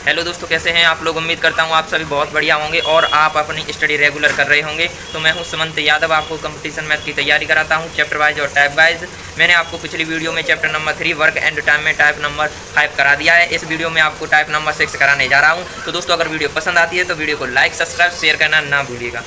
Hello दोस्तों, कैसे हैं आप लोग। उम्मीद करता हूँ आप सभी बहुत बढ़िया होंगे और आप अपनी स्टडी रेगुलर कर रहे होंगे। तो मैं हूँ सुमंत यादव, आपको कंपटीशन मैथ की तैयारी कराता हूँ चैप्टर वाइज और टाइप वाइज। मैंने आपको पिछली वीडियो में chapter number 3 work and time में टाइप नंबर 5 करा दिया है। इस वीडियो में आपको टाइप नंबर 6 कराने जा रहा हूँ। तो दोस्तों, अगर वीडियो पसंद आती है तो वीडियो को लाइक, सब्सक्राइब, शेयर करना ना भूलिएगा।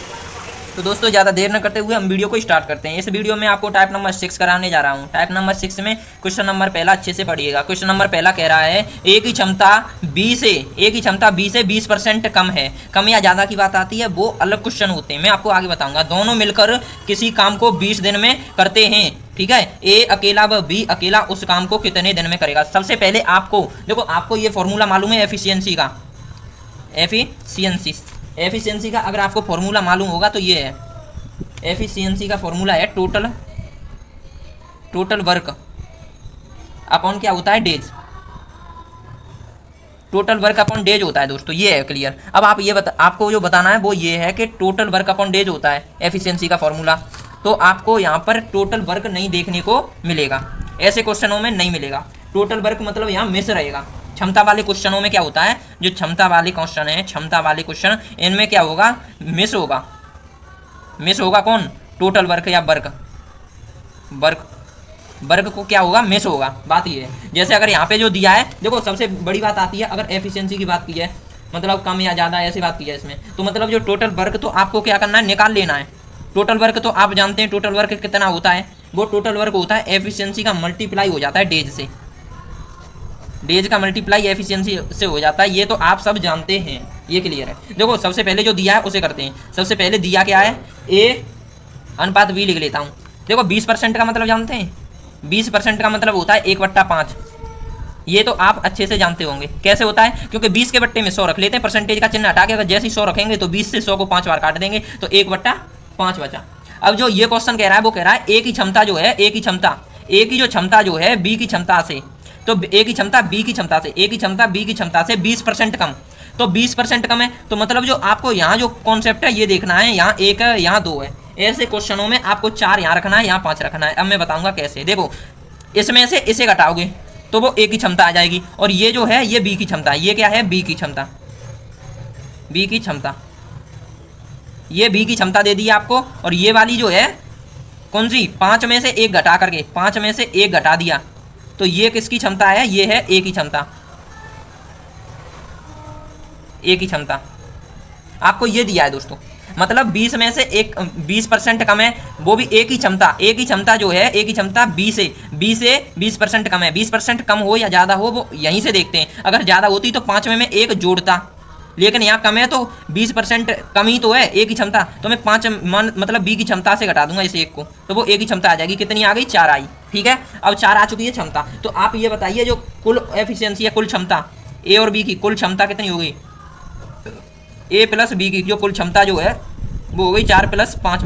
तो दोस्तों, ज़्यादा देर न करते हुए हम वीडियो को स्टार्ट करते हैं। इस वीडियो में आपको टाइप नंबर 6 कराने जा रहा हूँ। टाइप नंबर 6 में क्वेश्चन नंबर पहला अच्छे से पढ़िएगा। क्वेश्चन नंबर पहला कह रहा है ए की क्षमता बी से 20% कम है। कम या ज़्यादा की बात आती है वो अलग क्वेश्चन होते हैं, मैं आपको आगे बताऊंगा। दोनों मिलकर किसी काम को 20 दिन में करते हैं, ठीक है। ए अकेला व बी अकेला उस काम को कितने दिन में करेगा। सबसे पहले आपको देखो, आपको ये फॉर्मूला मालूम है एफिशिएंसी का। एफिशिएंसी का अगर आपको फॉर्मूला मालूम होगा तो ये है। एफिशिएंसी का फॉर्मूला है टोटल वर्क अपॉन क्या होता है, days. Total work upon days होता है दोस्तों, ये है क्लियर। अब आप ये आपको जो बताना है वो ये है कि टोटल वर्क अपॉन डेज होता है एफिशिएंसी का फॉर्मूला। तो आपको यहाँ पर टोटल वर्क नहीं देखने को मिलेगा, ऐसे क्वेश्चनों में नहीं मिलेगा। टोटल वर्क मतलब यहाँ मिस रहेगा। क्षमता वाले क्वेश्चनों में क्या होता है, जो क्षमता वाले क्वेश्चन है, क्षमता वाले क्वेश्चन, इनमें क्या होगा, मिस होगा कौन, टोटल वर्क या वर्क को क्या होगा, मिस होगा। बात ये है। जैसे अगर यहाँ पे जो दिया है, देखो सबसे बड़ी बात आती है अगर एफिशिएंसी की बात की है, मतलब कम या ज़्यादा ऐसी बात की है इसमें, तो मतलब जो टोटल वर्क तो आपको क्या करना है, निकाल लेना है। टोटल वर्क तो आप जानते हैं टोटल वर्क कितना होता है, वो टोटल वर्क होता है एफिशिएंसी का मल्टीप्लाई हो जाता है डेज से। डेज का मल्टीप्लाई एफिशिएंसी से हो जाता है, ये तो आप सब जानते हैं, ये क्लियर है। देखो सबसे पहले जो दिया है उसे करते हैं। सबसे पहले दिया क्या है, ए अनुपात बी लिख लेता हूँ। देखो 20% का मतलब जानते हैं, 20% का मतलब होता है 1/5। ये तो आप अच्छे से जानते होंगे कैसे होता है, क्योंकि 20 के बट्टे में 100 रख लेते हैं, परसेंटेज का चिन्ह हटा के अगर जैसे ही 100 रखेंगे तो 20 से 100 को 5 बार काट देंगे तो 1/5 बचा। अब जो ये क्वेश्चन कह रहा है वो कह रहा है ए की क्षमता जो है, ए की जो क्षमता जो है बी की क्षमता से, तो ए की क्षमता बी की क्षमता से, ए की क्षमता बी की क्षमता से 20% कम। तो 20% कम है तो मतलब जो आपको यहाँ जो कॉन्सेप्ट है ये देखना है, यहाँ 1 है यहाँ 2 है। ऐसे क्वेश्चनों में आपको 4 यहाँ रखना है, यहाँ 5 रखना है। अब मैं बताऊंगा कैसे। देखो इसमें से इसे घटाओगे तो वो ए की क्षमता आ जाएगी, और ये जो है ये बी की क्षमता है। ये क्या है, बी की क्षमता, ये बी की क्षमता दे दी आपको। और ये वाली जो है कौन सी, 5 में से 1 घटा करके, 5 में से 1 घटा दिया तो ये किसकी क्षमता है, ये है ए की क्षमता। ए की क्षमता आपको ये दिया है दोस्तों, मतलब 20 में से 20% कम है, वो भी ए की क्षमता। ए की क्षमता जो है, ए की क्षमता बी से 20% कम है। 20% कम हो या ज़्यादा हो वो यहीं से देखते हैं। अगर ज़्यादा होती तो 5 में मैं 1 जोड़ता, लेकिन यहाँ कम है तो 20% कम ही तो है ए की क्षमता, तो मैं 5 मतलब बी की क्षमता से घटा दूंगा इस 1 को, तो वो ए की क्षमता आ जाएगी। कितनी आ गई, 4 आई, ठीक है। अब 4 आ चुकी है क्षमता। तो आप ये बताइए जो कुल एफिशिएंसी है, कुल क्षमता ए और बी की कुल क्षमता कितनी हो गई, ए प्लस बी की जो कुल क्षमता जो है वो हो गई 4 + 5 =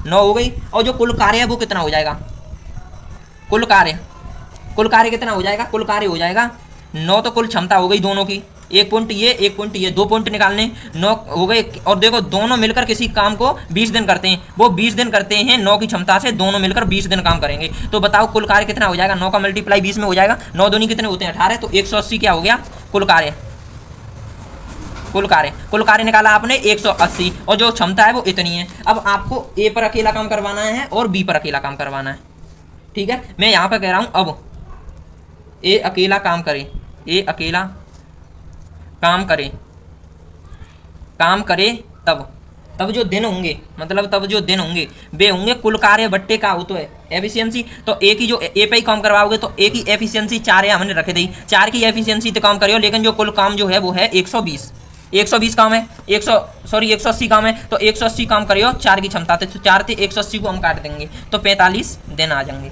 9 हो गई। और जो कुल कार्य है वो कितना हो जाएगा, कुल कार्य कितना हो जाएगा, कुल कार्य हो जाएगा 9। तो कुल क्षमता हो गई दोनों की, 1 पॉइंट ये 1 पॉइंट ये, 2 पॉइंट निकालने, 9 हो गए। और देखो दोनों मिलकर किसी काम को 20 दिन करते हैं, वो 20 दिन करते हैं 9 की क्षमता से, दोनों मिलकर 20 दिन काम करेंगे। तो बताओ कुल कार्य कितना हो जाएगा, 9 का मल्टीप्लाई 20 में हो जाएगा, 9 दूनी कितने होते हैं 18, तो 180 क्या हो गया कुल कार्य निकाला आपने 180, और जो क्षमता है वो इतनी है। अब आपको ए पर अकेला काम करवाना है और बी पर अकेला काम करवाना है, ठीक है। मैं यहाँ पर कह रहा हूँ अब ए अकेला काम करे, ए अकेला काम करे तब जो दिन होंगे, मतलब तब जो दिन होंगे वे होंगे कुल कार्य बट्टे का हो तो है एफिशिएंसी। तो ए की जो ए पे ही काम करवाओगे तो ए की एफिशिएंसी 4 है, हमने रखे दी 4 की एफिशिएंसी तो काम करियो, लेकिन जो कुल काम जो है वो है 120 काम है, 180 काम है। तो 180 काम करियो 4 की क्षमता थे, तो 4 थे 180 को हम काट देंगे तो 45 दिन आ जाएंगे।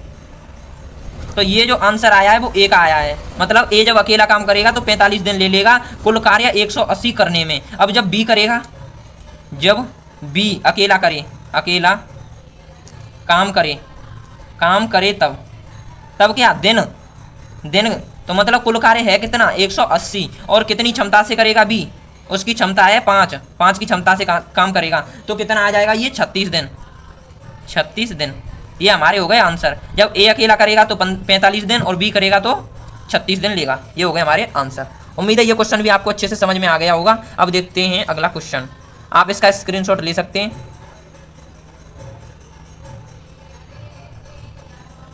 तो ये जो आंसर आया है वो ए का आया है, मतलब ए जब अकेला काम करेगा तो 45 दिन ले लेगा कुल कार्य 180 करने में। अब जब बी करेगा, जब बी अकेला काम करे तब क्या दिन तो मतलब कुल कार्य है कितना 180, और कितनी क्षमता से करेगा बी, उसकी क्षमता है 5 की क्षमता से काम करेगा तो कितना आ जाएगा ये 36 दिन। ये हमारे हो गए आंसर। जब ए अकेला करेगा तो 45 दिन और बी करेगा तो 36 दिन लेगा। ये हो गए हमारे आंसर। उम्मीद है ये क्वेश्चन भी आपको अच्छे से समझ में आ गया होगा। अब देखते हैं अगला क्वेश्चन, आप इसका स्क्रीनशॉट ले सकते हैं।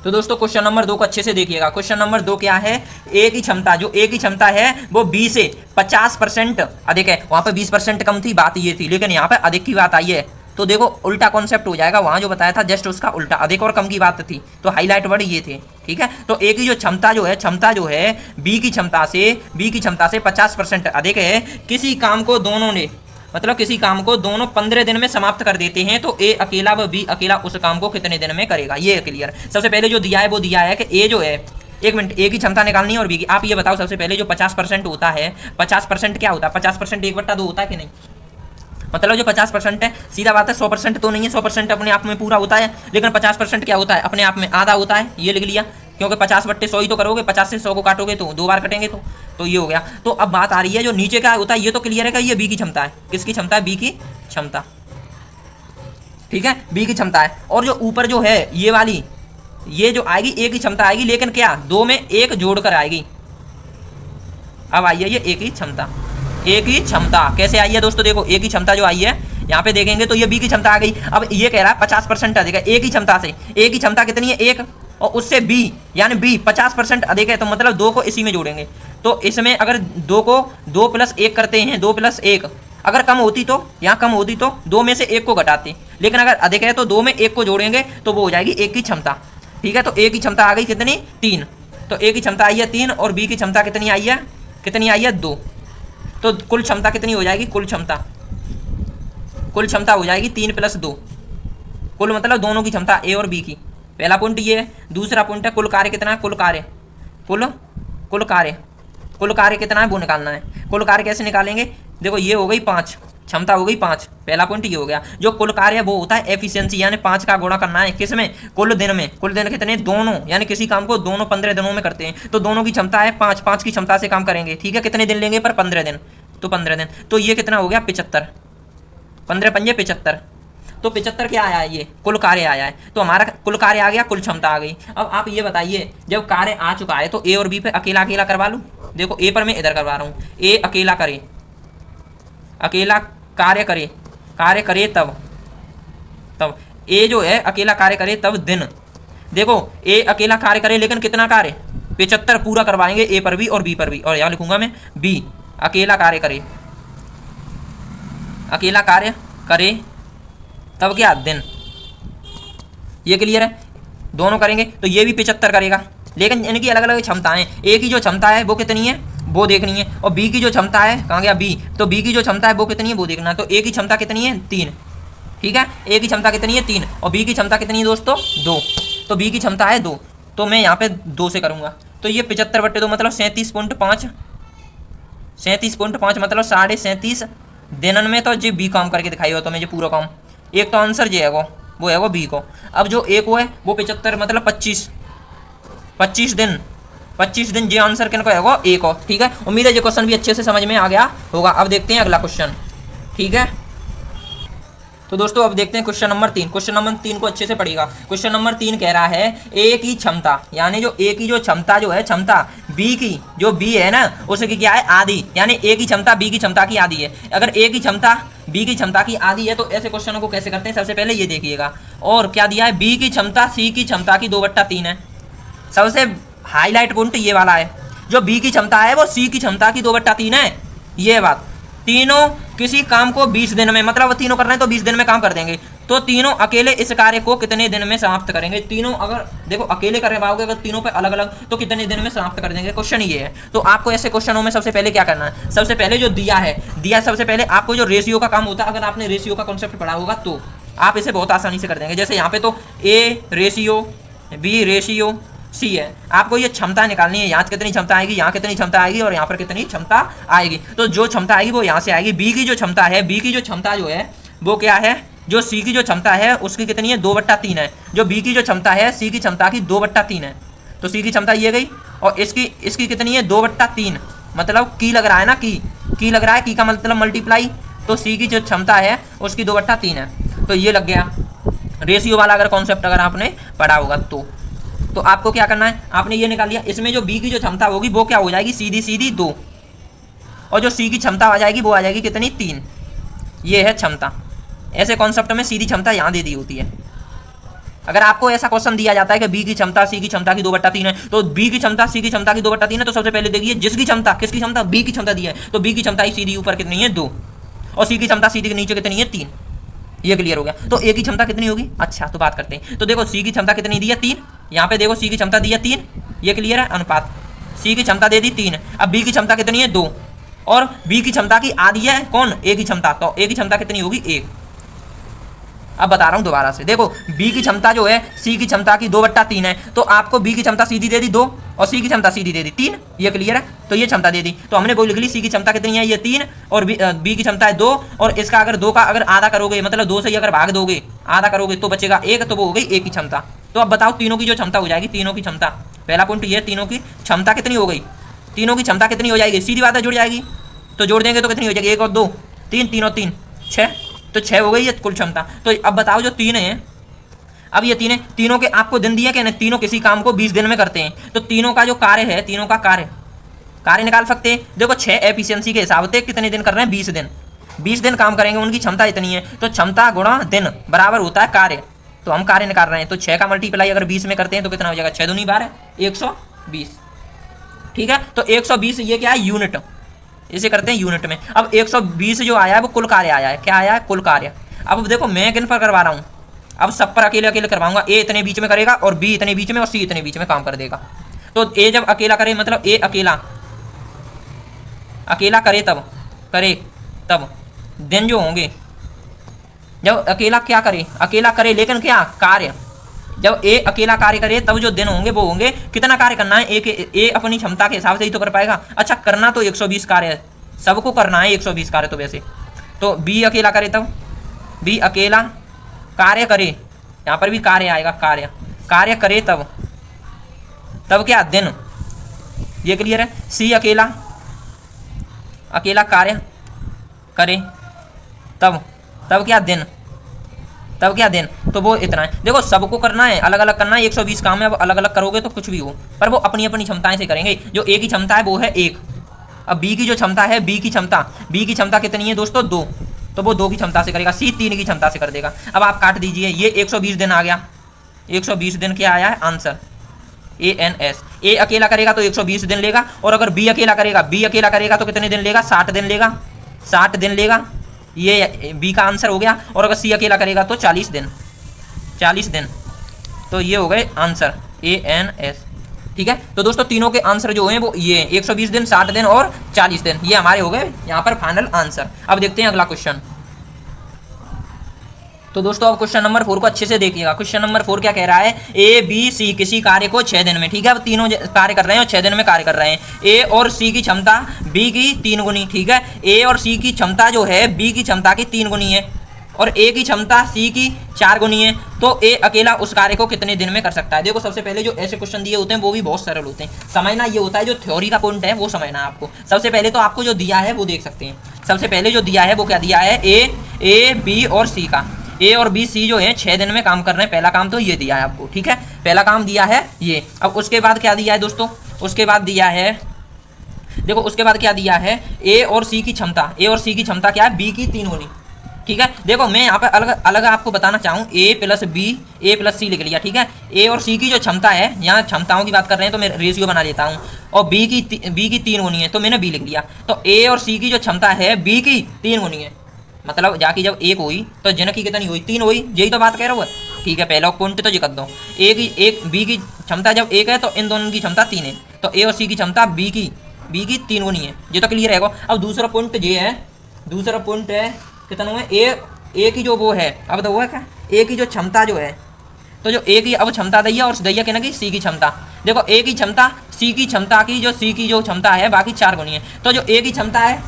तो दोस्तों क्वेश्चन नंबर 2 को अच्छे से देखिएगा। क्वेश्चन नंबर 2 क्या है, ए की क्षमता, जो ए की क्षमता है वो बी से 50% अधिक है। वहां पर 20% कम थी, बात ये थी, लेकिन यहाँ पे अधिक की बात आई है। तो देखो उल्टा कॉन्सेप्ट हो जाएगा, वहां जो बताया था जस्ट उसका उल्टा, अधिक और कम की बात थी, तो हाईलाइट वर्ड ये थे, ठीक है। तो ए की जो क्षमता जो है बी की क्षमता से 50% अधिक है। किसी काम को दोनों ने, मतलब किसी काम को दोनों 15 दिन में समाप्त कर देते हैं, तो ए अकेला व बी अकेला उस काम को कितने दिन में करेगा, ये क्लियर। सबसे पहले जो दिया है वो दिया है कि ए जो है, एक मिनट, ए की क्षमता निकालनी है और बी की। आप ये बताओ सबसे पहले जो 50% होता है, 50% क्या होता है, 50% 1/2 होता है कि नहीं, मतलब जो 50% है, सीधा बात है 100% तो नहीं है, 100% अपने आप में पूरा होता है, लेकिन 50% क्या होता है, अपने आप में आधा होता है, ये लिख लिया, क्योंकि 50/100 ही तो करोगे, 50 से 100 को काटोगे तो 2 बार कटेंगे, तो ये हो गया। तो अब बात आ रही है जो नीचे का होता है, ये तो क्लियर है कि ये बी की क्षमता है, किसकी क्षमता है, बी की क्षमता, ठीक है, बी की क्षमता है। और जो ऊपर जो है ये वाली, ये जो आएगी ए की क्षमता आएगी, लेकिन क्या 2 में 1 जोड़कर आएगी। अब आई है ये ए की क्षमता, ए की क्षमता कैसे आई है दोस्तों, देखो ए की क्षमता जो आई है यहाँ पे देखेंगे तो ये बी की क्षमता आ गई। अब ये कह रहा है 50% अधिक है ए की क्षमता से, ए की क्षमता कितनी है 1, और उससे बी यानी बी 50% अधिक है, तो मतलब 2 को इसी में जोड़ेंगे। तो इसमें अगर 2 को 2 + 1 करते हैं, 2 + 1, अगर कम होती तो यहाँ कम होती तो 2 में से 1 को घटाते, लेकिन अगर अधिक है तो 2 में 1 को जोड़ेंगे तो वो हो जाएगी ए की क्षमता, ठीक है। तो ए की क्षमता आ गई कितनी, 3, तो ए की क्षमता आई है 3 और बी की क्षमता कितनी आई है 2, तो कुल क्षमता कितनी हो जाएगी, कुल क्षमता हो जाएगी 3 + 2, कुल मतलब दोनों की क्षमता ए और बी की। पहला पॉइंट ये है। दूसरा पॉइंट है कुल कार्य कितना है, कुल कार्य कितना है वो निकालना है। कुल कार्य कैसे निकालेंगे, देखो ये हो गई 5, क्षमता हो गई 5, पहला पॉइंट ये हो गया। जो कुल कार्य है वो होता है एफिशिएंसी, यानी 5 का गुणा करना है किसमें, कुल दिन में। कुल दिन कितने, दोनों, यानी किसी काम को दोनों 15 दिनों में करते हैं, तो दोनों की क्षमता है 5, 5 की क्षमता से काम करेंगे, ठीक है। कितने दिन लेंगे पर 15 दिन, तो 15 दिन, तो ये कितना हो गया 75, 15 × 5 = 75, तो 75 क्या आया है, ये कुल कार्य आया है, तो हमारा कुल कार्य आ गया, कुल क्षमता आ गई। अब आप ये बताइए जब कार्य आ चुका है तो ए और बी पे अकेला अकेला करवा लूँ, देखो ए पर मैं इधर करवा रहा हूँ, ए अकेला करे, अकेला कार्य करे तब ए जो है अकेला कार्य करे तब दिन, देखो ए अकेला कार्य करे लेकिन कितना कार्य, 75 पूरा करवाएंगे ए पर भी और बी पर भी, और यहाँ लिखूंगा मैं बी अकेला कार्य करे तब क्या, दिन, ये क्लियर है। दोनों करेंगे तो ये भी 75 करेगा, लेकिन इनकी अलग अलग क्षमताएं, ए की जो क्षमता है वो कितनी है वो देखनी है, और बी की जो क्षमता है, कहाँ गया बी, तो बी की जो क्षमता है वो कितनी है वो देखना है। तो ए की क्षमता कितनी है 3, ठीक है, ए की क्षमता कितनी है 3 और बी की क्षमता कितनी है दोस्तों 2, तो बी की क्षमता है 2, तो मैं यहाँ पे 2 से करूँगा, तो ये 75/2 मतलब 37.5, 37.5 मतलब 37.5 दिनन में तो जी बी काम करके दिखाई हो तो मैं जो पूरा काम, एक तो आंसर जो है वो है बी को। अब जो ए को है वो 75 मतलब 25 दिन जो आंसर किन को है ए को, ठीक है। उम्मीद है ये क्वेश्चन भी अच्छे से समझ में आ गया होगा। अब देखते हैं अगला क्वेश्चन, ठीक है। तो दोस्तों अब देखते हैं क्वेश्चन नंबर 3। क्वेश्चन नंबर 3 को अच्छे से पढ़िएगा। क्वेश्चन नंबर 3 कह रहा है ए की क्षमता, यानी जो ए की जो क्षमता जो है, क्षमता बी की जो बी है ना उसकी क्या है आधी, यानी ए की क्षमता बी की क्षमता की आधी है। अगर ए की क्षमता बी की क्षमता की आधी है तो ऐसे क्वेश्चनों को कैसे करते हैं, सबसे पहले ये देखिएगा। और क्या दिया है, बी की क्षमता सी की क्षमता की 2/3 है। सबसे हाईलाइट पॉइंट ये वाला है, जो बी की क्षमता है वो सी की क्षमता की 2/3 है। ये बात, तीनों किसी काम को 20 दिन में, मतलब तीनों कर रहे हैं तो 20 दिन में काम कर देंगे, तो तीनों अकेले इस कार्य को कितने दिन में समाप्त करेंगे। तीनों अगर देखो अकेले कर पाओगे, अगर तीनों पे अलग अलग, तो कितने दिन में समाप्त कर देंगे। क्वेश्चन ये है। तो आपको ऐसे क्वेश्चनों में सबसे पहले क्या करना है, सबसे पहले जो दिया सबसे पहले आपको जो रेशियो का काम होता है, अगर आपने रेशियो का कॉन्सेप्ट पढ़ा होगा तो आप इसे बहुत आसानी से कर देंगे। जैसे यहाँ पे तो A ratio B ratio C है, आपको ये क्षमता निकालनी है, यहाँ कितनी क्षमता आएगी, यहाँ कितनी क्षमता आएगी और यहाँ पर कितनी क्षमता आएगी। तो जो क्षमता आएगी वो यहाँ से आएगी। बी की जो क्षमता है, बी की जो क्षमता जो है वो क्या है, जो सी की जो क्षमता है उसकी कितनी है 2/3 है। जो बी की जो क्षमता है सी की क्षमता की 2/3 है, तो सी की क्षमता ये गई और इसकी कितनी है 2/3, मतलब की लग रहा है ना, की लग रहा है, की का मतलब मल्टीप्लाई, तो सी की जो क्षमता है उसकी 2/3 है। तो ये लग गया रेशियो वाला अगर कॉन्सेप्ट अगर आपने पढ़ा होगा तो आपको क्या करना है, आपने ये निकाल लिया। इसमें जो बी की जो क्षमता होगी वो क्या हो जाएगी, सीधी 2, और जो सी की क्षमता आ जाएगी वो आ जाएगी कितनी, 3। ये है क्षमता। ऐसे कॉन्सेप्ट में सीधी क्षमता यहाँ दे दी होती है। अगर आपको ऐसा क्वेश्चन दिया जाता है कि बी की क्षमता सी की क्षमता की 2/3 है, तो बी की क्षमता सी की क्षमता की 2/3 है, तो सबसे पहले देखिए जिसकी क्षमता, किसकी क्षमता, बी की क्षमता दी है, तो बी की क्षमता ही सीधी ऊपर कितनी है, 2, और सी की क्षमता सीधी के नीचे कितनी है, 3। ये क्लियर हो गया। तो ए की क्षमता कितनी होगी, अच्छा तो बात करते हैं। तो देखो सी की क्षमता कितनी दी है, 3। यहाँ पे देखो सी की क्षमता दी है 3, ये क्लियर है, अनुपात सी की क्षमता दे दी 3। अब बी की क्षमता कितनी है, 2, और बी की क्षमता की आधी है कौन, ए की क्षमता, तो ए की क्षमता कितनी होगी, 1। अब बता रहा हूँ दोबारा से, देखो बी की क्षमता जो है सी की क्षमता की 2/3 है, तो आपको बी की क्षमता सीधी दे दी 2 और सी की क्षमता सीधी दे दी 3। ये क्लियर है, तो ये क्षमता दे दी, तो हमने वो लिख ली सी की क्षमता कितनी है, ये 3, और बी की क्षमता है 2, और इसका अगर 2 का अगर आधा करोगे, मतलब 2 से अगर भाग दोगे, आधा करोगे तो बचेगा 1, तो वो हो गई ए की क्षमता। तो अब बताओ तीनों की जो क्षमता हो जाएगी, तीनों की क्षमता, पहला पॉइंट ये, तीनों की क्षमता कितनी हो गई, तीनों की क्षमता कितनी हो जाएगी, सीधी बात है जुड़ जाएगी, तो जोड़ देंगे तो कितनी हो जाएगी, 1 और 2 3, 3 और 3 6, तो 6 हो गई ये कुल क्षमता। तो अब बताओ जो 3 है, अब ये 3 है, तीनों के आपको दिन दिए क्या नहीं, तीनों किसी काम को 20 दिन में करते हैं, तो तीनों का जो कार्य है, तीनों का कार्य निकाल सकते हैं। देखो 6 एफिशिएंसी के हिसाब से कितने दिन कर रहे हैं, 20 दिन, 20 दिन काम करेंगे, उनकी क्षमता इतनी है, तो क्षमता गुणा दिन बराबर होता है कार्य। तो हम कार्य निकाल रहे हैं, तो 6 का मल्टीप्लाई अगर 20 में करते हैं तो कितना हो जाएगा, 6 दूनी 12, 120। ठीक है, तो 120 ये क्या है, यूनिट, इसे करते हैं यूनिट में। अब 120 जो आया है वो कुल कार्य आया है, क्या आया है, कुल कार्य। अब देखो मैं किन पर करवा रहा हूँ, अब सब पर अकेले अकेले करवाऊंगा, ए इतने बीच में करेगा और बी इतने बीच में और सी इतने बीच में काम कर देगा। तो ए जब अकेला करे, मतलब ए अकेला करे तब दिन जो होंगे, जब अकेला क्या करे, अकेला करे लेकिन क्या कार्य, जब ए अकेला कार्य करे तब जो दिन होंगे वो होंगे, कितना कार्य करना है, ए अपनी क्षमता के हिसाब से ही तो कर पाएगा। अच्छा करना तो 120 कार्य है, सबको करना है 120 कार्य, तो वैसे तो बी अकेला करे तब, बी अकेला कार्य करे, यहाँ पर भी कार्य आएगा, कार्य करे तब क्या, दिन, ये क्लियर है। सी अकेला कार्य करे तब क्या, दिन, तो वो इतना है। देखो सबको करना है, अलग अलग करना है, 120 काम है, अब अलग अलग करोगे तो कुछ भी हो, पर वो अपनी अपनी क्षमताएं से करेंगे। जो ए की क्षमता है वो है 1, अब बी की जो क्षमता है, बी की क्षमता कितनी है दोस्तों, 2, तो वो 2 की क्षमता से करेगा, सी 3 की क्षमता से कर देगा। अब आप काट दीजिए, ये 120 दिन आ गया, 120 दिन क्या आया है, आंसर ANS। ए अकेला करेगा तो 120 दिन लेगा, और अगर बी अकेला करेगा तो कितने दिन लेगा, 60 दिन लेगा, 60 दिन लेगा, ये बी का आंसर हो गया। और अगर सी अकेला करेगा तो 40 दिन, तो ये हो गए आंसर ANS। ठीक है, तो दोस्तों तीनों के आंसर जो हैं वो ये 120 दिन, 60 दिन और 40 दिन, ये हमारे हो गए यहाँ पर फाइनल आंसर। अब देखते हैं अगला क्वेश्चन। तो दोस्तों अब क्वेश्चन नंबर 4 को अच्छे से देखिएगा। क्वेश्चन नंबर 4 क्या कह रहा है, ए बी सी किसी कार्य को 6 दिन में, ठीक है, अब तीनों कार्य कर रहे हैं और 6 दिन में कार्य कर रहे हैं। ए और सी की क्षमता बी की 3 गुनी, ठीक है, ए और सी की क्षमता जो है बी की क्षमता की 3 गुनी है, और ए की क्षमता सी की 4 गुनी है, तो ए अकेला उस कार्य को कितने दिन में कर सकता है। देखो सबसे पहले जो ऐसे क्वेश्चन दिए होते हैं वो भी बहुत सरल होते हैं, समझना ये होता है, जो थ्योरी का पॉइंट है वो समझना है आपको। सबसे पहले तो आपको जो दिया है वो देख सकते हैं, सबसे पहले जो दिया है वो क्या दिया है, ए बी और सी का, ए और बी सी जो है 6 दिन में काम कर रहे हैं, पहला काम तो ये दिया है आपको, ठीक है, पहला काम दिया है ये। अब उसके बाद क्या दिया है दोस्तों, उसके बाद दिया है, देखो उसके बाद क्या दिया है, ए और सी की क्षमता क्या है, बी की 3 गुनी, ठीक है। देखो मैं यहाँ पे अलग अलग आपको बताना चाहूँ, ए प्लस सी लिख लिया, ठीक है। ए और सी की जो क्षमता है, यहाँ क्षमताओं की बात कर रहे हैं तो मैं रेशियो बना लेता हूँ, और बी की 3 गुनी है तो मैंने बी लिख लिया। तो ए और सी की जो क्षमता है बी की 3 गुनी है, मतलब जाके जब 1 हुई तो जन की कितनी हुई, 3 हुई, यही तो बात कह रहा हूँ, ठीक है। पहला पॉइंट तो जी कर दो, बी की क्षमता जब 1 है तो इन दोनों की क्षमता 3 है, तो ए और सी की क्षमता बी की 3 गुनी है, ये तो क्लियर है। अब दूसरा पॉइंट ये है, दूसरा पॉइंट है कितना हुआ, ए की जो वो है, अब तो वो है क्या, ए की जो क्षमता जो है, तो जो ए की अब क्षमता दैया और दैया कहना कि सी की क्षमता, देखो ए की क्षमता सी की क्षमता की जो सी की जो क्षमता है बाकी 4 गुनी है, तो जो ए की क्षमता है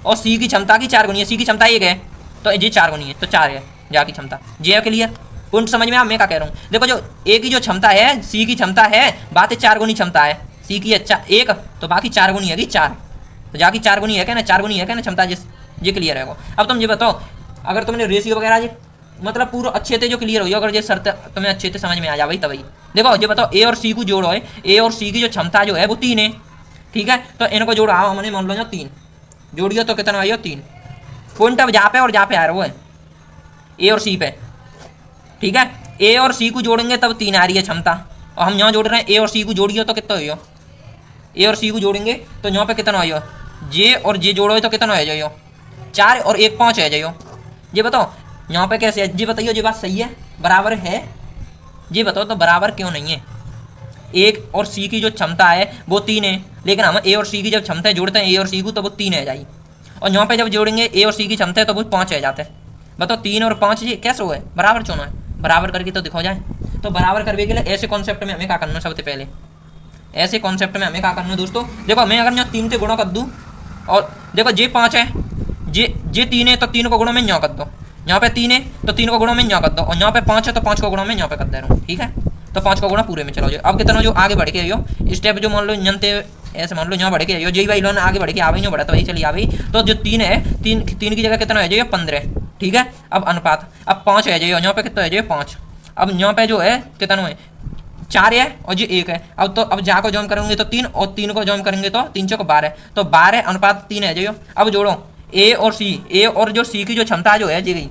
और सी की क्षमता की 4 गुनी है, सी की क्षमता 1 है तो ये 4 गुनी है, तो 4 है जा की क्षमता, जे क्लियर, पॉइंट समझ में आ, मैं क्या कह रहा हूँ। देखो जो ए की जो क्षमता है, सी की क्षमता है, बात है 4 गुनी क्षमता है, सी की अच्छा 1 तो बाकी 4 गुनी है 4, तो जाकी 4 गुनी है क्या ना, 4 गुनी है क्या ना क्षमता, जिस ये क्लियर है। अब तुम ये बताओ, अगर तुमने रेशियो वगैरह मतलब पूरा अच्छे से जो क्लियर हो, अगर ये शर्त तुम्हें अच्छे से समझ में आ जा भाई तभी। देखो ये बताओ, ए और सी को जोड़ो है, ए और सी की जो क्षमता जो है वो 3 है, ठीक है, तो इनको जोड़ा हमने मान लो 3, जोड़ियो तो कितना आइयो 3। पॉइंट अब जहाँ पे और जहाँ पे आ रहा वो है ए और सी पे, ठीक है। ए और सी को जोड़ेंगे तब 3 आ रही है क्षमता, और हम यहाँ जोड़ रहे हैं ए और सी को जोड़ियो तो कितना हो, ए और सी को जोड़ेंगे तो यहाँ पे कितना आइयो, जे और जे जोड़ो तो कितना हो जाइयो 4 और 1 5 है जाइयो। ये बताओ यहाँ पे कैसे है, जी बताइए, ये बात सही है बराबर है, ये बताओ तो बराबर क्यों नहीं है। एक और सी की जो क्षमता है वो 3 है, लेकिन हम ए और सी की जब क्षमता जोड़ते हैं ए और सी को तो वो 3 है जाई, और यहाँ पे जब जोड़ेंगे ए और सी की क्षमता है तो वो 5 है जाते हैं। बताओ 3 और 5 ये कैसे हुआ है, बराबर क्यों ना है, बराबर करके तो दिखा जाए। तो बराबर करने के लिए ऐसे कॉन्सेप्ट में हमें क्या करना है, सबसे पहले ऐसे कॉन्सेप्ट में हमें क्या करना है दोस्तों, देखो मैं अगर यहाँ 3 से गुणा कर दूँ, और देखो जे 5 है, जे 3 है तो 3 को गुणा में यहाँ कर दो, यहाँ पे 3 है तो 3 को गुणा में यहाँ कर दो, और यहाँ पे 5 है तो 5 को गुणा में यहाँ पे कर दे रहा हूँ, ठीक है। तो 5 को गुणा पूरे में चलाओ जाए। अब कितना जो आगे बढ़ के आइयो स्टेप जो मान लो जनते ऐसे मान लो यहाँ बढ़ के आइयो, जी भाई लोन आगे बढ़ के आ गई, बढ़ा तो वही चली आ गई। तो जो 3 है, 3 की जगह कितना है जाइए 15, ठीक है। अब अनुपात अब 5 है जाइए, यहाँ पे कितना है जाइए 5, अब यहाँ पे जो है कितना है 4 है और जी 1 है। अब तो अब जा को जॉइन करेंगे तो 3 और 3 को जॉइन करेंगे तो 3 को 12, तो 12 अनुपात 3 है जाइयो। अब जोड़ो ए और सी, ए और जो सी की जो क्षमता जो है जी गई,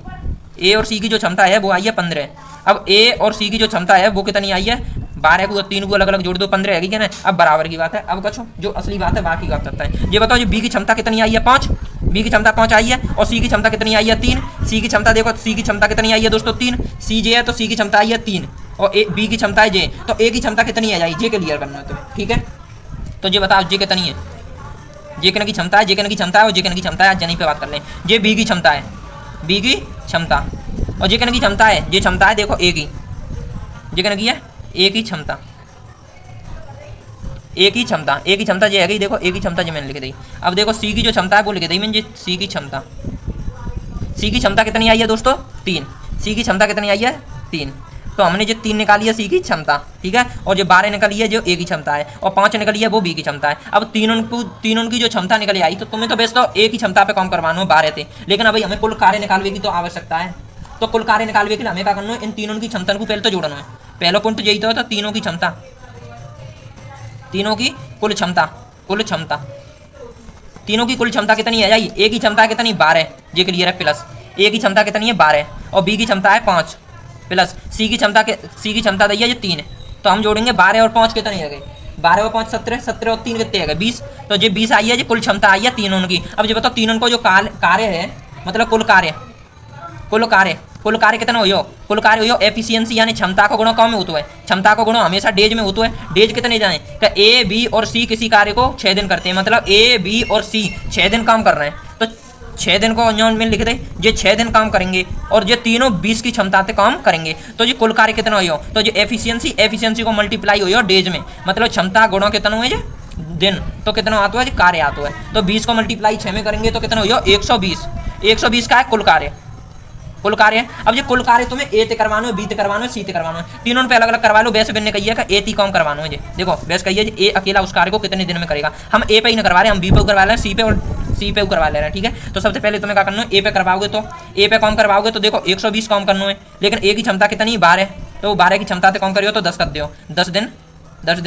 ए और सी की जो क्षमता है वो आई है 15। अब ए और सी की जो क्षमता है वो कितनी आई है 12 को 3 को अलग अलग जोड़ दो 15 है, क्या ना। अब बराबर की बात है, अब कछो जो असली बात है बाकी का करता है। ये बताओ जो बी की क्षमता कितनी आई है 5, बी की क्षमता 5 आई है, और सी की क्षमता कितनी आई है 3, सी की क्षमता देखो, सी की क्षमता कितनी आई है दोस्तों 3, सी जे है तो सी की क्षमता आई है 3, और ए बी की क्षमता है जे, तो ए की क्षमता कितनी है जाए जे क्लियर करना है तो, ठीक है। तो ये बताओ जे कितनी है, जे की क्षमता है, जे की क्षमता है और जे की क्षमता है, जनी पे बात कर लें। जे बी की क्षमता है, बी की क्षमता, और जे की क्षमता है, जे क्षमता है देखो ए की, जे की है ए की क्षमता, ए की क्षमता, ए की क्षमता ये है गई देखो, ए की क्षमता जो मैंने लिख दी। अब देखो सी की जो क्षमता है वो लिख दी मैंने, सी की क्षमता, सी की क्षमता कितनी आई है दोस्तों 3, सी की क्षमता कितनी आई है 3, तो हमने जो 3 निकाली है सी की क्षमता, ठीक है, और जो 12 निकली है जो ए की क्षमता है, और 5 निकली है वो बी की क्षमता है। अब तीनों की जो क्षमता निकली आई तो तुम्हें तो बेस्ट तो ए की क्षमता पे काम करवाना हो 12 थे, लेकिन अभी हमें कुल कार्य निकालने की तो आवश्यकता है। तो कुल कार्य निकालने के लिए हमें क्या करना है, इन तीनों की क्षमता को पहले तो जोड़ना है। पहला पॉइंट यही तो तीनों की क्षमता, तीनों की कुल क्षमता, कुल क्षमता, तीनों की कुल क्षमता कितनी है जाइए, ए की क्षमता कितनी 12, ये क्लियर है, प्लस ए की क्षमता कितनी है 12, और बी की क्षमता है 5, प्लस सी की क्षमता दी है ये 3, तो हम जोड़ेंगे 12 और 5 कितनी है गई, 12 और 5 17, 17 और 3 कितने है 20, तो ये 20 आई है, ये कुल क्षमता आई है तीनों की। अब ये बताओ तीनों को जो कार्य है, मतलब कुल कार्य कितना हो, कुल कार्य हो एफिशिएंसी, यानी क्षमता को गुणा कौन में होता है, क्षमता को गुणा हमेशा डेज में होता है। डेज कितने जाए क्या, ए बी और सी किसी कार्य को 6 दिन करते हैं, मतलब ए बी और सी 6 दिन काम कर रहे हैं, तो 6 दिन को न्यून में लिख दे, ये 6 दिन काम करेंगे और ये तीनों 20 की क्षमता से काम करेंगे, तो ये कुल कार्य कितना हो, तो ये एफिशिएंसी को मल्टीप्लाई हो डेज में, मतलब क्षमता गुणा कितना हुए दिन, तो कितना आता है कार्य आता है, तो 20 को मल्टीप्लाई 6 में करेंगे तो कितना हो 120, 120 का है कुल कार्य, कुल कार्य है। अब ये कुल कार्य तुम्हें ए ते करवानो है, बी ते करवानो है, सी ते करवानो है, तीनों पे अलग अलग करवा लो। वैसे बनने कही है ए ती कौन करवानो है, देखो वैसे कही है ए अकेला उस कार्य को कितने दिन में करेगा, हम ए पे ही ना करवा रहे, हम बी पे करवा रहे हैं, सी पे और सी पे करवा ले रहे हैं, ठीक है। तो सबसे पहले तुम्हें क्या करना है, ए पे करवाओगे तो ए पे कौन करवाओगे तो देखो 120 कौन करना है, लेकिन ए की क्षमता कितनी 12, तो 12 की क्षमता से कौन करियो तो 10 कर दियो, 10 दिन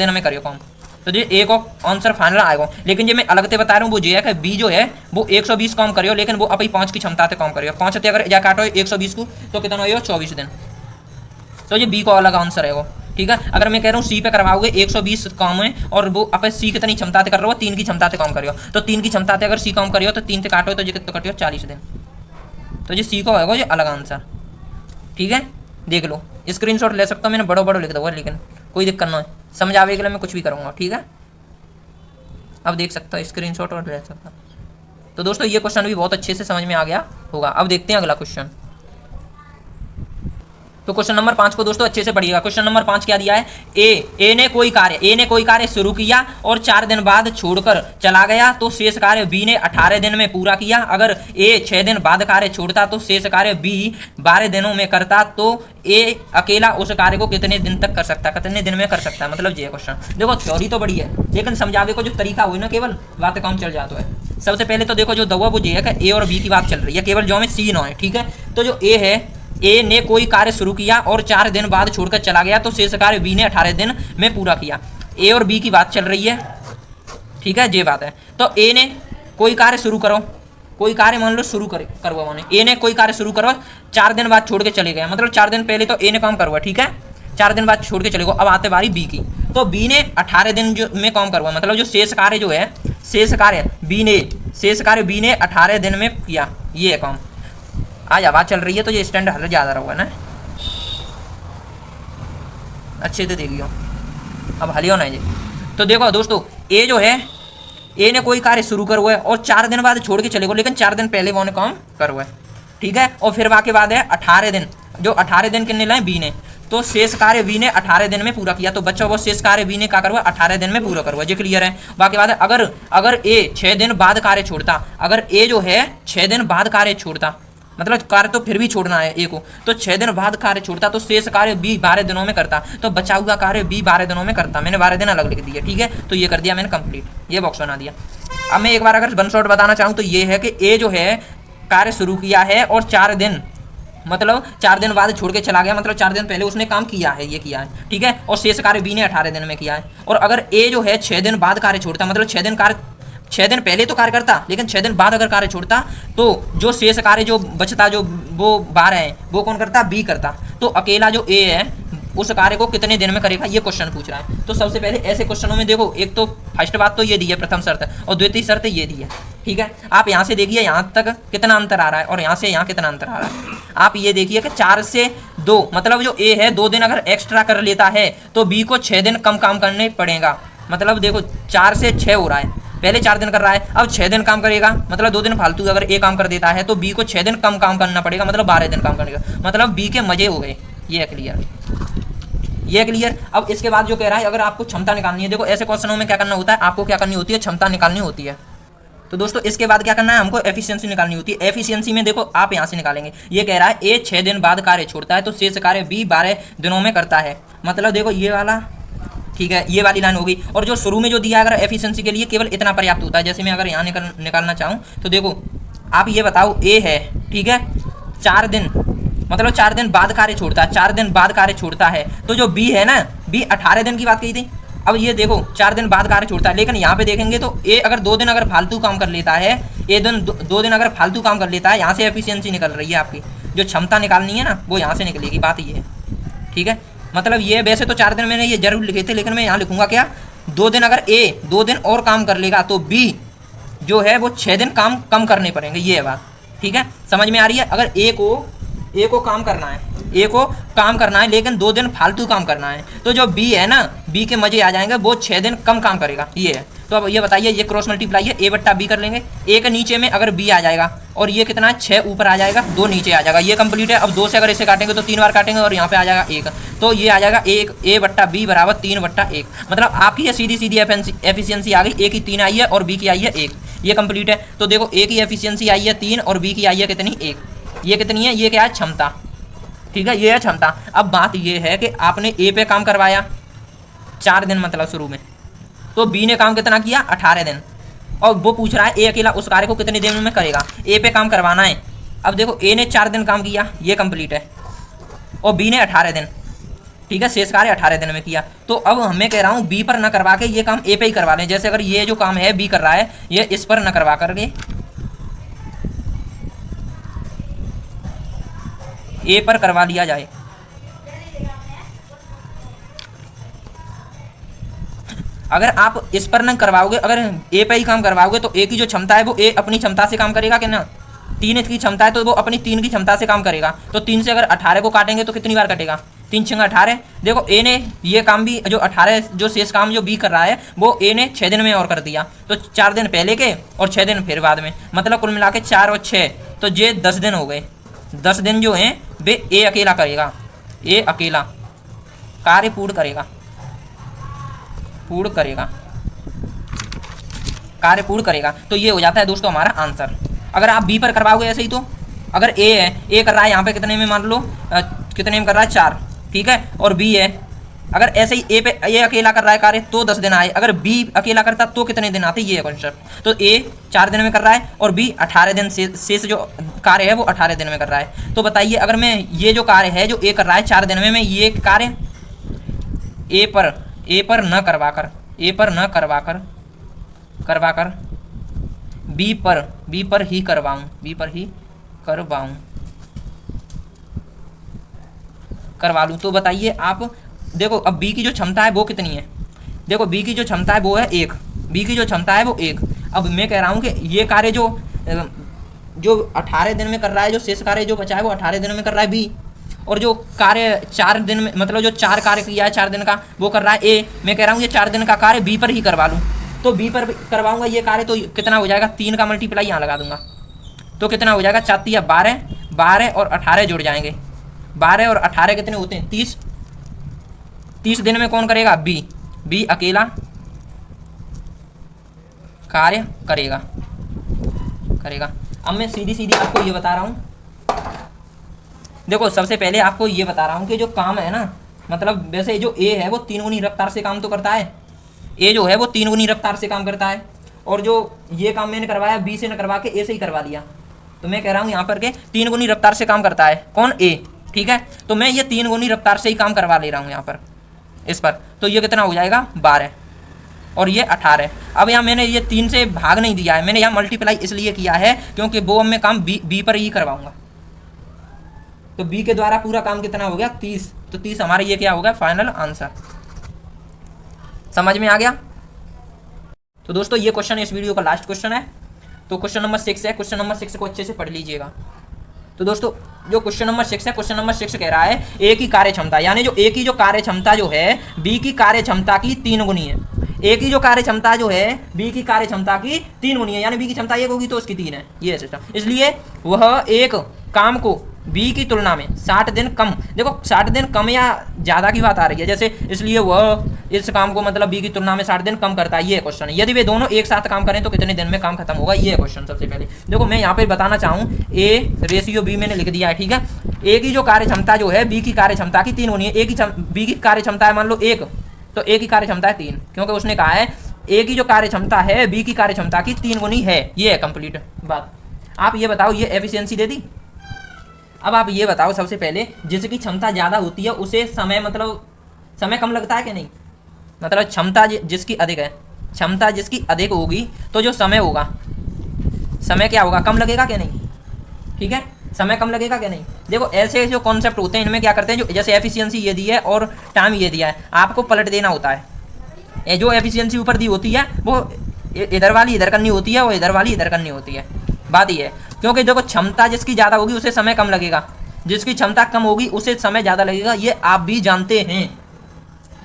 हमें करियो कौन, तो ये ए को आंसर फाइनल आएगा। लेकिन ये मैं अलग से बता रहा हूँ, वो जो है कि बी जो है वो 120 कम करियो, लेकिन वो अपनी 5 की क्षमता से कम करियो, 5 से अगर जा काटो 120 को तो कितना हो 24 दिन, तो ये बी को अलग आंसर है वो, ठीक है। अगर मैं कह रहा हूँ सी पे करवाओगे 120 कम है, और वो अपन सी कितनी क्षमता से कर रहे हो 3 की क्षमता से कम करियो, तो 3 की क्षमता से अगर सी कम करियो तो 3 से काटो तो ये कितना कटियो 40 दिन, तो ये सी को होगा ये अलग आंसर, ठीक है। देख लो स्क्रीनशॉट ले सकता हूँ, मैंने बड़ो लिख दूँगा, लेकिन कोई दिक्कत ना है, समझ आवे के लिए मैं कुछ भी करूँगा, ठीक है। अब देख सकता हूँ स्क्रीनशॉट और ले सकता। तो दोस्तों ये क्वेश्चन भी बहुत अच्छे से समझ में आ गया होगा। अब देखते हैं अगला क्वेश्चन। तो क्वेश्चन नंबर 5 को दोस्तों अच्छे से पढ़िएगा। क्वेश्चन नंबर 5 क्या दिया है, ए ने कोई कार्य शुरू किया और 4 दिन बाद छोड़कर चला गया तो शेष कार्य बी ने 18 दिन में पूरा किया। अगर ए 6 दिन बाद कार्य छोड़ता तो शेष कार्य बी 12 दिनों में करता, तो ए अकेला उस कार्य को कितने दिन तक कर सकता, कितने दिन में कर सकता है, मतलब ये क्वेश्चन। देखो थ्योरी तो बड़ी है, लेकिन समझावे को जो तरीका हुई ना केवल बातें काम चल जाता है। सबसे पहले तो देखो जो दवा वो ये है कि ए और बी की बात चल रही है, केवल जो में सी ना है, ठीक है। तो जो ए है, ए ने कोई कार्य शुरू किया और 4 दिन बाद छोड़कर चला गया तो शेष कार्य बी ने 18 दिन में पूरा किया। ए और बी की बात चल रही है, ठीक है, ये बात है। तो ए ने कोई कार्य शुरू करो, कोई कार्य मान लो शुरू करवा मैंने, ए ने कोई कार्य शुरू करवा, 4 दिन बाद छोड़ के चले गए, मतलब 4 दिन पहले तो ए ने काम करवा, ठीक है, 4 दिन बाद छोड़ के चले गए। अब आते बारी बी की, तो बी ने 18 दिन जो में काम करवा, मतलब जो शेष कार्य जो है, शेष कार्य बी ने 18 दिन में किया ये काम। आज आवाज़ चल रही है तो ये स्टैंड हल ज़्यादा रहा ना, अच्छे से देखियो, अब हलियो ना जी। तो देखो दोस्तों, ए जो है, ए ने कोई कार्य शुरू कर हुआ है और 4 दिन बाद छोड़ के चले गए, लेकिन 4 दिन पहले वो ने काम कर हुआ है, ठीक है। और फिर बाकी बाद है 18 दिन, जो 18 दिन कितने लाए बी ने, तो शेष कार्य बी ने 18 दिन में पूरा किया, तो बच्चों वो शेष कार्य बी ने क्या करवा 18 दिन में पूरा करवा, ये क्लियर है। बाकी बात है, अगर ए 6 दिन बाद कार्य छोड़ता, अगर ए जो है 6 दिन बाद कार्य छोड़ता, मतलब कार्य तो फिर भी छोड़ना है ए को, तो 6 दिन बाद कार्य छोड़ता, तो शेष कार्य बी 12 दिनों में करता, तो बचा हुआ कार्य बी 12 दिनों में करता। मैंने 12 दिन अलग लिख दिया, ठीक है, तो ये कर दिया मैंने कंप्लीट, ये बॉक्स बना दिया। अब मैं एक बार अगर वन शॉट बताना चाहूँ तो ये है कि ए जो है कार्य शुरू किया है और 4 दिन, मतलब 4 दिन बाद छोड़ के चला गया, मतलब 4 दिन पहले उसने काम किया है, ये किया है, ठीक है, और शेष कार्य बी ने 18 दिन में किया है। और अगर ए जो है 6 दिन बाद कार्य छोड़ता, मतलब 6 दिन पहले तो कार्य करता, लेकिन 6 दिन बाद अगर कार्य छोड़ता, तो जो शेष कार्य जो बचता, जो वो 12 है, वो कौन करता, बी करता। तो अकेला जो ए है उस कार्य को कितने दिन में करेगा, ये क्वेश्चन पूछ रहा है। तो सबसे पहले ऐसे क्वेश्चनों में देखो, एक तो फर्स्ट बात तो ये दी है प्रथम शर्त, और द्वितीय शर्त ये दी है, ठीक है। आप यहाँ से देखिए यहाँ तक कितना अंतर आ रहा है और यहाँ से यहाँ कितना अंतर आ रहा है। आप ये देखिए कि 4 से 2, मतलब जो ए है 2 दिन अगर एक्स्ट्रा कर लेता है तो बी को 6 दिन कम काम करने पड़ेगा, मतलब देखो 4 से 6 हो रहा है, पहले 4 दिन कर रहा है, अब 6 दिन काम करेगा, मतलब 2 दिन फालतू अगर ए काम कर देता है तो बी को 6 दिन कम काम करना पड़ेगा, मतलब 12 दिन काम करेगा, मतलब बी के मजे हो गए। ये क्लियर, ये क्लियर। अब इसके बाद जो कह रहा है, अगर आपको क्षमता निकालनी है, देखो ऐसे क्वेश्चनों में क्या करना होता है, आपको क्या करनी होती है, क्षमता निकालनी होती है। तो दोस्तों इसके बाद क्या करना है, हमको एफिशिएंसी निकालनी होती है। एफिशिएंसी में देखो आप यहाँ से निकालेंगे, ये कह रहा है ए 6 दिन बाद कार्य छोड़ता है, तो शेष कार्य बी 12 दिनों में करता है, मतलब देखो ये वाला, ठीक है, ये वाली लाइन होगी। और जो शुरू में जो दिया अगर एफिशिएंसी के लिए केवल इतना पर्याप्त होता है, जैसे मैं अगर यहाँ निकालना चाहूँ तो देखो आप ये बताओ, ए है, ठीक है, 4 दिन, मतलब 4 दिन बाद कार्य छोड़ता है, 4 दिन बाद कार्य छोड़ता है, तो जो बी है ना, बी 18 दिन की बात कही थी। अब ये देखो 4 दिन बाद कार्य छोड़ता है, लेकिन यहाँ पे देखेंगे तो ए अगर 2 दिन अगर फालतू काम कर लेता है, ए दिन 2 दिन अगर फालतू काम कर लेता है, यहाँ से एफिशिएंसी निकल रही है आपकी, जो क्षमता निकालनी है ना वो यहाँ से निकलेगी, बात ये है, ठीक है। मतलब ये वैसे तो 4 दिन मैंने ये जरूर लिखे थे, लेकिन मैं यहाँ लिखूंगा क्या, 2 दिन अगर ए 2 दिन और काम कर लेगा तो बी जो है वो 6 दिन काम कम करने पड़ेंगे, ये है बात, ठीक है, समझ में आ रही है। अगर ए को काम करना है, ए को काम करना है, लेकिन 2 दिन फालतू काम करना है, तो जो बी है ना, बी के मजे आ जाएंगे, वो 6 दिन कम काम करेगा, ये है। तो अब ये बताइए, ये क्रॉस मल्टीप्लाई है, ए बट्टा बी कर लेंगे, ए के नीचे में अगर बी आ जाएगा और ये कितना है 6 ऊपर आ जाएगा, 2 नीचे आ जाएगा, ये कंप्लीट है। अब 2 से अगर इसे काटेंगे तो 3 बार काटेंगे और यहाँ पे आ जाएगा 1, तो ये आ जाएगा 1 ए बट्टा बी बराबर 3/1, मतलब आपकी ये सीधी सीधी एफिशिएंसी आ गई, ए की 3 आई है और बी की आई है 1, ये कंप्लीट है। तो देखो ए की एफिशिएंसी आई है 3 और बी की आई है कितनी, 1, ये कितनी है, ये क्या है, क्षमता, ठीक है, ये है क्षमता। अब बात ये है कि आपने ए पे काम करवाया 4 दिन, मतलब शुरू में, तो बी ने काम कितना किया, 18 दिन, और वो पूछ रहा है ए अकेला उस कार्य को कितने दिन में करेगा, ए पे काम करवाना है। अब देखो ए ने 4 दिन काम किया, ये कंप्लीट है, और बी ने 18 दिन, ठीक है, शेष कार्य 18 दिन में किया। तो अब मैं कह रहा हूँ बी पर न करवा के ये काम ए पे ही करवा लें, जैसे अगर ये जो काम है बी कर रहा है, ये इस पर न करवा करके ए पर करवा लिया जाए। अगर आप इस पर न करवाओगे, अगर ए पे ही काम करवाओगे, तो ए की जो क्षमता है वो ए अपनी क्षमता से काम करेगा कि ना, 3 की क्षमता है तो वो अपनी 3 की क्षमता से काम करेगा, तो 3 से अगर 18 को काटेंगे तो कितनी बार कटेगा, 3 6 18। देखो ए ने ये काम भी जो 18 जो शेष काम जो बी कर रहा है वो ए ने 6 दिन में और कर दिया, तो 4 दिन पहले के और 6 दिन फिर बाद में, मतलब कुल मिला के 4 और 6, तो ये 10 दिन हो गए। 10 दिन जो हैं वे ए अकेला करेगा, ए अकेला कार्य पूर्ण करेगा, कार्य पूर्ण करेगा। तो ये हो जाता है दोस्तों हमारा आंसर। अगर आप बी पर करवाओगे ऐसे ही, तो अगर ए है, ए कर रहा है यहाँ पे कितने में, मान लो कितने में कर रहा है 4, ठीक है, और बी है, अगर ऐसे ही ए पे ए अकेला कर रहा है कार्य तो 10 दिन आए, अगर बी अकेला करता तो कितने दिन आते, ये है कॉन्सेप्ट। तो ए 4 दिन में कर रहा है और बी 18 दिन शेष जो कार्य है वो 18 दिन में कर रहा है। तो बताइए अगर मैं ये जो कार्य है जो ए कर रहा है 4 दिन में, मैं ये कार्य ए पर न करवा कर बी पर ही करवा लूँ तो बताइए आप। देखो अब बी की जो क्षमता है वो कितनी है, देखो बी की जो क्षमता है वो है 1, बी की जो क्षमता है वो 1। अब मैं कह रहा हूँ कि ये कार्य जो 18 दिन में कर रहा है, जो शेष कार्य जो बचा है वो 18 दिन में कर रहा है बी, और जो कार्य 4 दिन में, मतलब जो 4 कार्य किया है 4 दिन का, वो कर रहा है ए। मैं कह रहा हूँ ये 4 दिन का कार्य बी पर ही करवा लूँ, तो बी पर करवाऊंगा ये कार्य, तो कितना हो जाएगा, 3 का मल्टीप्लाई यहाँ लगा दूंगा, तो कितना हो जाएगा, 4 या 12, 12 और 18 जुड़ जाएंगे, 12 और 18 कितने होते हैं, 30। 30 दिन में कौन करेगा, बी अकेला कार्य करेगा। अब मैं सीधी सीधी आपको ये बता रहा हूँ, देखो सबसे पहले आपको ये बता रहा हूँ कि जो काम है ना, मतलब वैसे जो ए है वो 3 गुनी रफ्तार से काम तो करता है, ए जो है वो 3 गुनी रफ्तार से काम करता है, और जो ये काम मैंने करवाया बी से न करवा के ए से ही करवा लिया, तो मैं कह रहा हूँ यहाँ पर के 3 गुनी रफ्तार से काम करता है कौन, ए, ठीक है। तो मैं ये 3 गुनी रफ्तार से ही काम करवा ले रहा हूँ यहाँ पर इस पर, तो ये कितना हो जाएगा 12 और ये 18। अब यहाँ मैंने ये 3 से भाग नहीं दिया है, मैंने यहाँ मल्टीप्लाई इसलिए किया है क्योंकि वो अब मैं काम बी पर ही करवाऊंगा, तो बी के द्वारा पूरा काम कितना हो गया 30, तो 30 हमारा ये क्या होगा फाइनल आंसर। समझ में आ गया। तो दोस्तों ये क्वेश्चन इस वीडियो का लास्ट क्वेश्चन है, तो क्वेश्चन नंबर 6 है, क्वेश्चन नंबर 6 को अच्छे से पढ़ लीजिएगा। तो दोस्तों जो क्वेश्चन नंबर 6 है, क्वेश्चन नंबर 6 कह रहा है ए की कार्य क्षमता, यानी जो ए की जो कार्य क्षमता जो है बी की कार्य क्षमता की 3 गुनी है। ए की जो कार्य क्षमता जो है बी की कार्य क्षमता की 3 गुनी है, यानी बी की क्षमता 1 होगी तो उसकी 3 है, ये है सिस्टम। इसलिए वह एक काम को बी की तुलना में 60 दिन कम, देखो 60 दिन कम या ज़्यादा की बात आ रही है जैसे, इसलिए वह इस काम को मतलब बी की तुलना में 60 दिन कम करता है, ये क्वेश्चन है। यदि वे दोनों एक साथ काम करें तो कितने दिन में काम खत्म होगा, ये क्वेश्चन। सबसे पहले देखो मैं यहाँ पे बताना चाहूँ ए रेशियो बी मैंने लिख दिया है, ठीक है। ए की जो कार्य क्षमता जो है बी की कार्य क्षमता की 3 गुनी है, बी की कार्य क्षमता है मान लो 1, तो ए की कार्य क्षमता है 3, क्योंकि उसने कहा है ए की जो कार्य क्षमता है बी की कार्य क्षमता की 3 गुनी है, ये है कंप्लीट बात। आप ये बताओ ये एफिशिएंसी दे दी। अब आप ये बताओ सबसे पहले जिसकी क्षमता ज़्यादा होती है उसे समय, मतलब समय कम लगता है कि नहीं, मतलब क्षमता जिसकी अधिक है, क्षमता जिसकी अधिक होगी तो जो समय होगा, समय क्या होगा, कम लगेगा क्या नहीं, ठीक है, समय कम लगेगा क्या नहीं। देखो ऐसे जो कॉन्सेप्ट होते हैं इनमें क्या करते हैं, जो जैसे एफिशिएंसी ये दी है और टाइम ये दिया है, आपको पलट देना होता है। ये जो एफिशिएंसी ऊपर दी होती है वो इधर वाली इधर करनी होती है और इधर वाली इधर करनी होती है, बात ये है। क्योंकि देखो क्षमता जिसकी ज़्यादा होगी उसे समय कम लगेगा, जिसकी क्षमता कम होगी उसे समय ज़्यादा लगेगा, ये आप भी जानते हैं।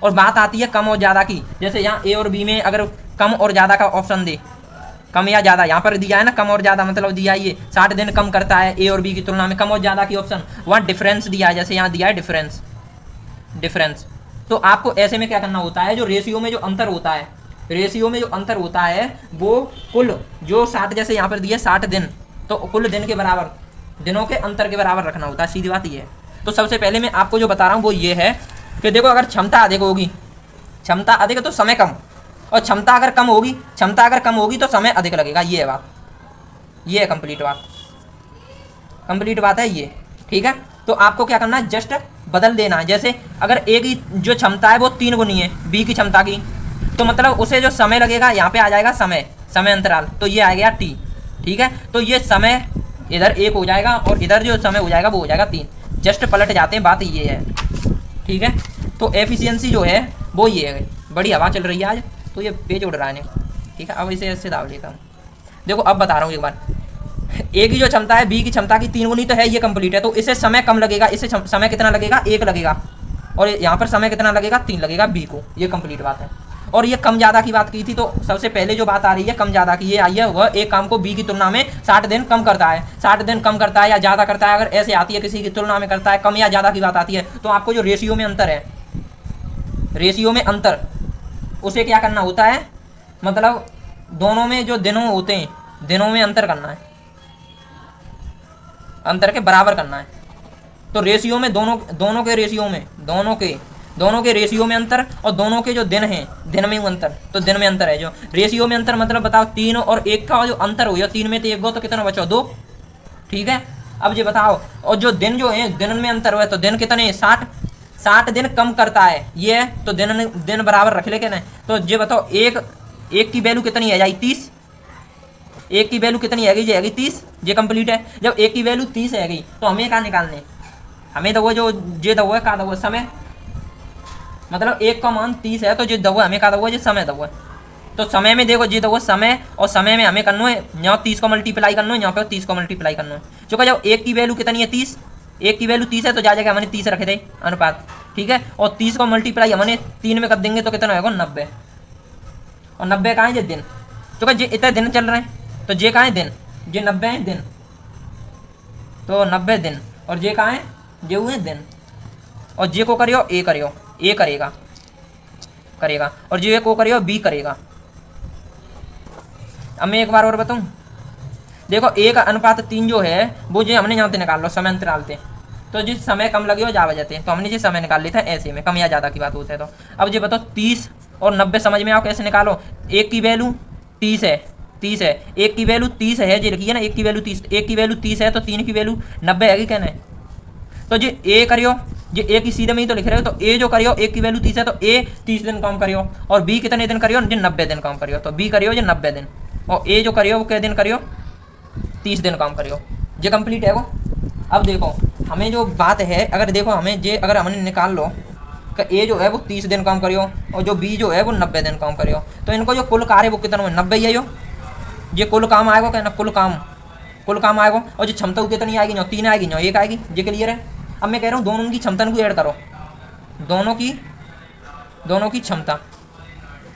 और बात आती है कम और ज़्यादा की, जैसे यहाँ ए और बी में अगर कम और ज़्यादा का ऑप्शन दे, कम या ज़्यादा यहाँ पर दिया है ना, कम और ज़्यादा मतलब दिया है ये 60 दिन कम करता है ए और बी की तुलना में, कम और ज़्यादा की ऑप्शन, वहाँ डिफरेंस दिया है, जैसे यहाँ दिया है डिफरेंस। तो आपको ऐसे में क्या करना होता है, जो रेशियो में जो अंतर होता है, रेशियो में जो अंतर होता है वो कुल जो 60, जैसे यहाँ पर दिया 60 दिन, तो कुल दिन के बराबर, दिनों के अंतर के बराबर रखना होता है, सीधी बात ये है। तो सबसे पहले मैं आपको जो बता रहा हूँ वो ये है कि देखो अगर क्षमता अधिक होगी, क्षमता अधिक है तो समय कम, और क्षमता अगर कम होगी तो समय अधिक लगेगा, ये है बात, ये है कंप्लीट बात है ये, ठीक है। तो आपको क्या करना है, जस्ट बदल देना है। जैसे अगर ए की जो क्षमता है वो 3 गुनी है बी की क्षमता की, तो मतलब उसे जो समय लगेगा यहाँ पे आ जाएगा समय अंतराल, तो ये आ गया टी, ठीक है। तो ये समय इधर 1 हो जाएगा और इधर जो समय हो जाएगा वो हो जाएगा 3, जस्ट पलट जाते हैं, बात ये है, ठीक है। तो एफिशिएंसी जो है वो ये है, बड़ी हवा चल रही है आज तो ये पेज उड़ रहा है, ठीक है। अब इसे ऐसे दाव लेता हूँ, देखो अब बता रहा हूँ एक बार, ए की जो क्षमता है बी की क्षमता की 3 गुनी तो है, ये कंप्लीट है, तो इसे समय कम लगेगा, इसे समय कितना लगेगा 1 लगेगा, और यहाँ पर समय कितना लगेगा 3 लगेगा बी को, ये कंप्लीट बात है। और ये कम ज़्यादा की बात की थी, तो सबसे पहले जो बात आ रही है कम ज़्यादा की, ये आई है वह एक काम को बी की तुलना में 60 दिन कम करता है, 60 दिन कम करता है या ज़्यादा करता है, अगर ऐसे आती है किसी की तुलना में करता है, कम या ज़्यादा की बात आती है, तो आपको जो रेशियो में अंतर है, रेशियो में अंतर, उसे क्या करना होता है, मतलब दोनों में जो दिनों होते हैं, दिनों में अंतर करना है, अंतर के बराबर करना है। तो रेशियो में दोनों के रेशियो में दोनों के रेशियो में अंतर, और दोनों के जो दिन हैं दिन में अंतर, तो दिन में अंतर है जो रेशियो में अंतर, मतलब बताओ 3 और 1 का जो अंतर हो गया, 3 में तो 1 गो तो कितना बचा 2, ठीक है। अब ये बताओ, और जो दिन जो है दिन में अंतर हुआ, तो दिन कितने 60 दिन कम करता है ये है, तो दिन बराबर रख ले के ना, तो ये बताओ एक की वैल्यू कितनी आ जाएगी 30, एक की वैल्यू कितनी है गई 30, ये कंप्लीट है। जब एक की वैल्यू 30 है गई तो हमें क्या निकालने, हमें दो जो जे दो है का दो समय, मतलब एक का मान 30 है तो जो दो है हमें का दो है जो समय दो है। तो समय में देखो जी दो समय, और समय में हमें करना है यहाँ 30 को मल्टीप्लाई करना है, यहाँ पे 30 को मल्टीप्लाई करना है। चूँकि जब एक की वैल्यू कितनी है 30, एक की वैल्यू 30 है तो जा जाएगा हमने 30 रखे थे अनुपात, ठीक है। और 30 को मल्टीप्लाई हमने 3 में कर देंगे तो कितना होगा 90, और 90 कहाँ है ये दिन, क्योंकि जे इतने दिन चल रहे हैं तो जे कहाँ है दिन, जे 90 है दिन, तो 90 दिन, और जे कहाँ है जे हुए दिन, और जे को करियो ए करियो, ए करेगा करेगा, और जे को करियो बी करेगा। अब मैं एक बार और बताऊं, देखो 1 अनुपात 3 जो है वो जो हमने यहाँ से निकाल लो समय अंतराल थे, तो जिस समय कम लगे हो जा बजाते हैं तो हमने जो समय निकाल लिया था ऐसे में, कम या ज़्यादा की बात होता है। तो अब ये बताओ 30 और 90 समझ में आओ कैसे निकालो। एक की वैल्यू 30 है, 30 है, एक की वैल्यू 30 है जी लिखिए ना, एक की वैल्यू 30, एक की वैल्यू 30 है तो 3 की वैल्यू 90 है कि कहना है। तो जी ए करियो, ये ए की सीधे में ही तो लिख रहे हो, तो ए जो करियो एक की वैल्यू 30 है तो ए 30 दिन काम करियो, और बी कितने दिन करियो जी 90 दिन काम करियो, तो बी करियो जी 90 दिन, और ए जो करियो वो क्या दिन करियो 30 दिन काम करियो, ये कंप्लीट है वो। अब देखो हमें जो बात है, अगर देखो हमें जे अगर हमने निकाल लो कि ए जो है वो 30 दिन काम करियो और जो बी जो है वो 90 दिन काम करियो, तो इनको जो कुल कार्य है वो कितना है 90 ही है, ये कुल काम आएगा क्या ना, कुल काम आएगा, और जो क्षमता कितनी आएगी ना 3 आएगी ना 1 आएगी, ये क्लियर है। अब मैं कह रहा हूँ दोनों की क्षमता को ऐड करो, दोनों की क्षमता,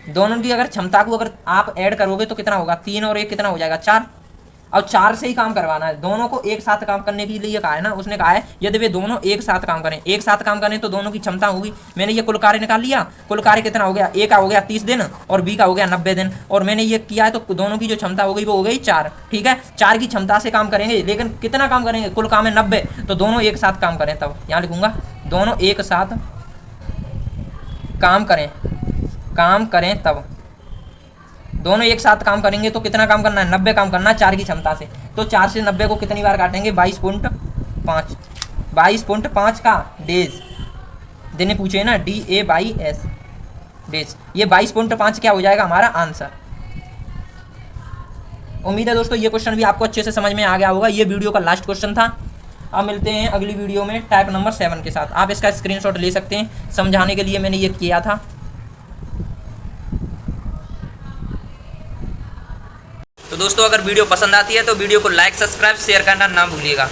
दोनों की अगर क्षमता को अगर आप ऐड करोगे तो कितना होगा 3 और 1 कितना हो जाएगा 4। अब 4 से ही काम करवाना है, दोनों को एक साथ काम करने के लिए कहा है ना, उसने कहा है यदि वे दोनों एक साथ काम करें, एक साथ काम करें तो दोनों की क्षमता होगी। मैंने ये कुल कार्य निकाल लिया, कुल कार्य कितना हो गया, ए का हो गया 30 दिन और बी का हो गया 90 दिन, और मैंने ये किया है तो दोनों की जो क्षमता हो गई वो हो गई 4, ठीक है। 4 की क्षमता से काम करेंगे, लेकिन कितना काम करेंगे, कुल काम है 90, तो दोनों एक साथ काम करें, तब यहाँ लिखूंगा दोनों एक साथ काम करें तब दोनों एक साथ काम करेंगे तो कितना काम करना है 90 काम करना है 4 की क्षमता से। तो 4 से 90 को कितनी बार काटेंगे 22.5, 22.5 का डेज देने पूछे ना, DAYS डेज, ये 22.5 क्या हो जाएगा हमारा आंसर। उम्मीद है दोस्तों ये क्वेश्चन भी आपको अच्छे से समझ में आ गया होगा, ये वीडियो का लास्ट क्वेश्चन था। अब मिलते हैं अगली वीडियो में टाइप नंबर 7 के साथ, आप इसका स्क्रीनशॉट ले सकते हैं, समझाने के लिए मैंने ये किया था। तो दोस्तों अगर वीडियो पसंद आती है तो वीडियो को लाइक सब्सक्राइब शेयर करना ना भूलिएगा।